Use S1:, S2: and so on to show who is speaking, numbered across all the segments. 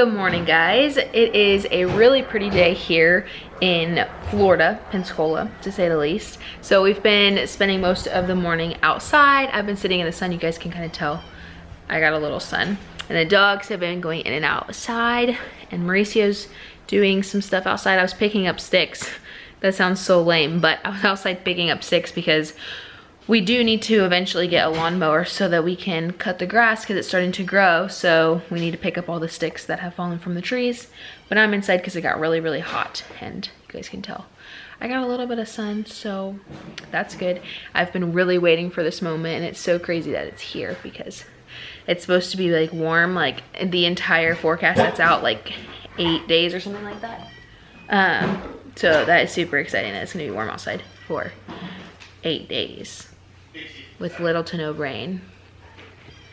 S1: Good morning, guys. It is a really pretty day here in Florida, Pensacola, to say the least. So we've been spending most of the morning outside. I've been sitting in the sun. You guys can kind of tell I got a little sun. And the dogs have been going in and outside. And Mauricio's doing some stuff outside. I was picking up sticks. That sounds so lame, but I was outside picking up sticks because we do need to eventually get a lawnmower so that we can cut the grass because it's starting to grow. So we need to pick up all the sticks that have fallen from the trees. But I'm inside because it got really, really hot, and you guys can tell I got a little bit of sun, so that's good. I've been really waiting for this moment, and it's so crazy that it's here because it's supposed to be like warm, like the entire forecast that's out like 8 days or something like that. So that is super exciting that it's gonna be warm outside for 8 days. With little to no rain.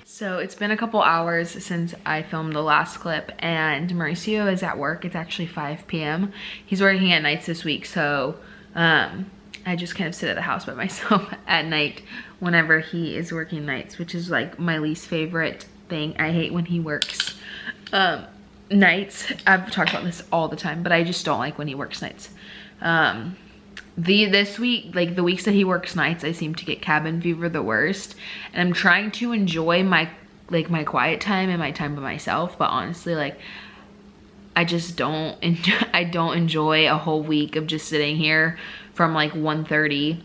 S1: So it's been a couple hours since I filmed the last clip, and Mauricio is at work. It's actually 5 p.m. He's working at nights this week, so I just kind of sit at the house by myself at night whenever he is working nights, which is like my least favorite thing. I hate when he works nights. I've talked about this all the time, but I just don't like when he works nights. This week, like the weeks that he works nights, I seem to get cabin fever the worst, and I'm trying to enjoy my quiet time and my time by myself, but honestly, like I just don't enjoy a whole week of just sitting here from like 1:30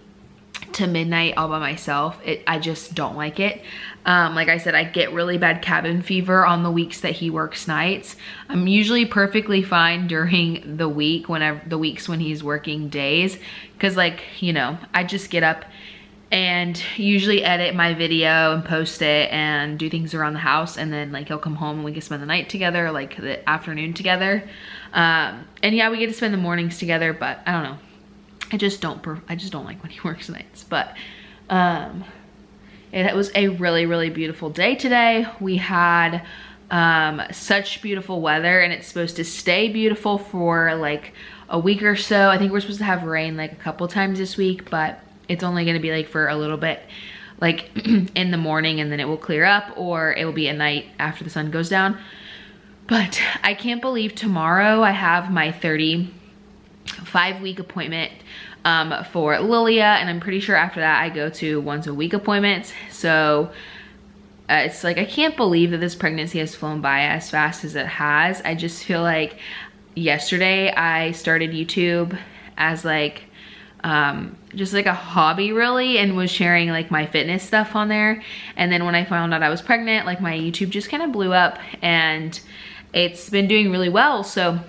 S1: to midnight all by myself. I just don't like it. Like I said, I get really bad cabin fever on the weeks that he works nights. I'm usually perfectly fine during the week, the weeks when he's working days, because like, you know, I just get up and usually edit my video and post it and do things around the house, and then like he'll come home and we can spend the night together, like the afternoon together. And yeah, we get to spend the mornings together, but I don't know. I just don't like when he works nights. But it was a really, really beautiful day today. We had such beautiful weather, and it's supposed to stay beautiful for like a week or so. I think we're supposed to have rain like a couple times this week, but it's only gonna be like for a little bit, like in the morning, and then it will clear up, or it will be at night after the sun goes down. But I can't believe tomorrow I have my 35-week appointment for Lilia, and I'm pretty sure after that I go to once-a-week appointments. So it's like I can't believe that this pregnancy has flown by as fast as it has. I just feel like yesterday I started YouTube as like just like a hobby really, and was sharing like my fitness stuff on there, and then when I found out I was pregnant, like my YouTube just kind of blew up, and it's been doing really well. So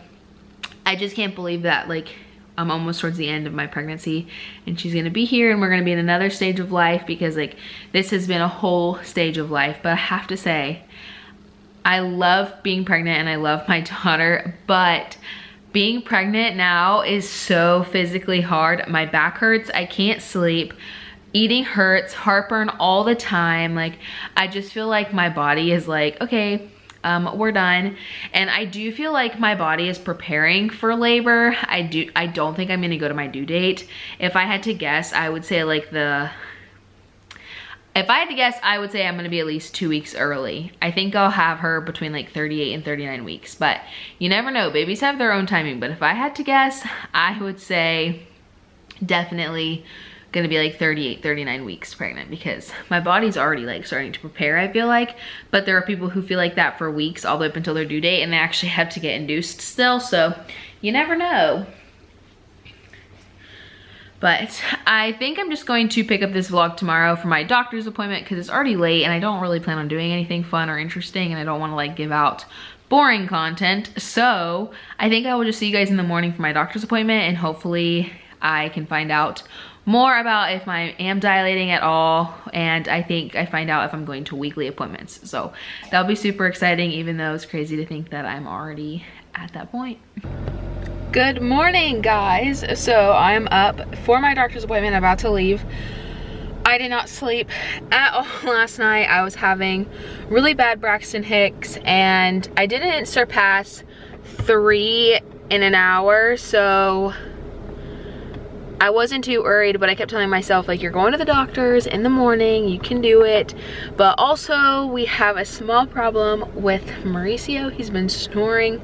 S1: I just can't believe that like I'm almost towards the end of my pregnancy and she's gonna be here, and we're gonna be in another stage of life, because like this has been a whole stage of life. But I have to say, I love being pregnant and I love my daughter, but being pregnant now is so physically hard. My back hurts, I can't sleep, eating hurts, heartburn all the time. Like I just feel like my body is like, okay, we're done. And I do feel like my body is preparing for labor. I don't think I'm gonna go to my due date. If I had to guess, I would say like I would say I'm gonna be at least 2 weeks early. I think I'll have her between like 38 and 39 weeks, but you never know, babies have their own timing. But if I had to guess, I would say definitely gonna be like 38, 39 weeks pregnant, because my body's already like starting to prepare, I feel like. But there are people who feel like that for weeks, all the way up until their due date, and they actually have to get induced still, so you never know. But I think I'm just going to pick up this vlog tomorrow for my doctor's appointment, because it's already late and I don't really plan on doing anything fun or interesting, and I don't want to like give out boring content. So I think I will just see you guys in the morning for my doctor's appointment, and hopefully I can find out more about if I am dilating at all, and I think I find out if I'm going to weekly appointments. So that'll be super exciting, even though it's crazy to think that I'm already at that point. Good morning, guys. So I'm up for my doctor's appointment, about to leave. I did not sleep at all last night. I was having really bad Braxton Hicks, and I didn't surpass 3 in an hour, so I wasn't too worried, but I kept telling myself, like, you're going to the doctors in the morning, you can do it. But also we have a small problem with Mauricio. He's been snoring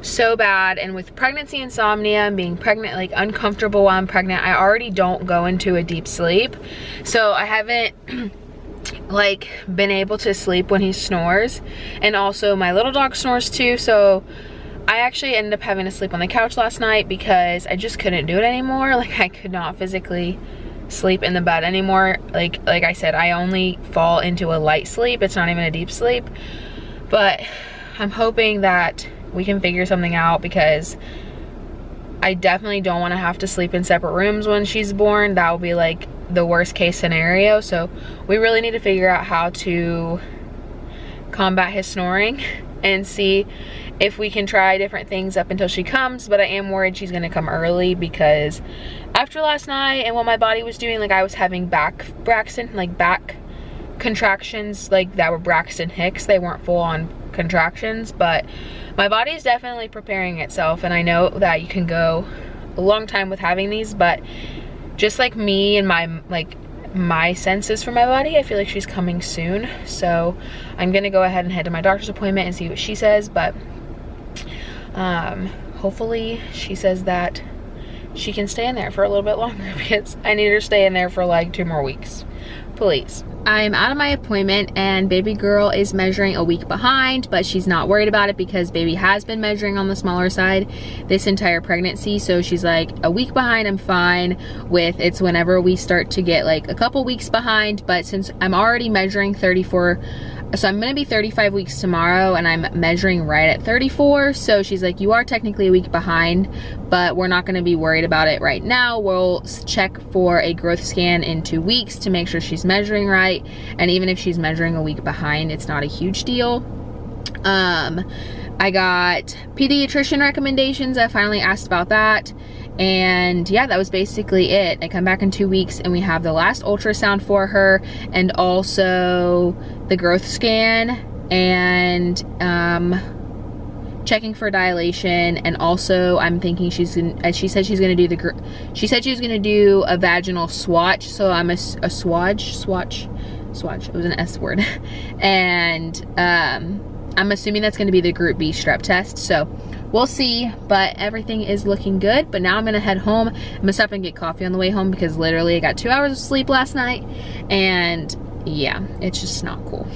S1: so bad, and with pregnancy insomnia and being pregnant, like uncomfortable while I'm pregnant, I already don't go into a deep sleep. So I haven't like been able to sleep when he snores, and also my little dog snores too. So I actually ended up having to sleep on the couch last night because I just couldn't do it anymore. Like, I could not physically sleep in the bed anymore. Like I said, I only fall into a light sleep. It's not even a deep sleep. But I'm hoping that we can figure something out, because I definitely don't want to have to sleep in separate rooms when she's born. That will be like the worst case scenario. So we really need to figure out how to combat his snoring and see if we can try different things up until she comes. But I am worried she's gonna come early, because after last night and what my body was doing, like I was having back contractions, like that were Braxton Hicks. They weren't full on contractions, but my body is definitely preparing itself. And I know that you can go a long time with having these, but just like me and my senses for my body, I feel like she's coming soon. So I'm gonna go ahead and head to my doctor's appointment and see what she says. But hopefully she says that she can stay in there for a little bit longer, because I need her to stay in there for like 2 more weeks, please. I'm out of my appointment and baby girl is measuring a week behind, but she's not worried about it because baby has been measuring on the smaller side this entire pregnancy. So she's like, a week behind, I'm fine with. It's whenever we start to get like a couple weeks behind. But since I'm already measuring 34, so I'm gonna be 35 weeks tomorrow, and I'm measuring right at 34. So she's like, you are technically a week behind, but we're not gonna be worried about it right now. We'll check for a growth scan in 2 weeks to make sure she's measuring right. And even if she's measuring a week behind, it's not a huge deal. I got pediatrician recommendations. I finally asked about that. And yeah, that was basically it. I come back in 2 weeks and we have the last ultrasound for her, and also the growth scan, and checking for dilation. And also I'm thinking she said she was gonna do a vaginal swatch. So I'm a swatch, it was an S word. And I'm assuming that's gonna be the group B strep test. So we'll see, but everything is looking good. But now I'm gonna head home. I'm gonna stop and get coffee on the way home, because literally I got 2 hours of sleep last night, and yeah, it's just not cool.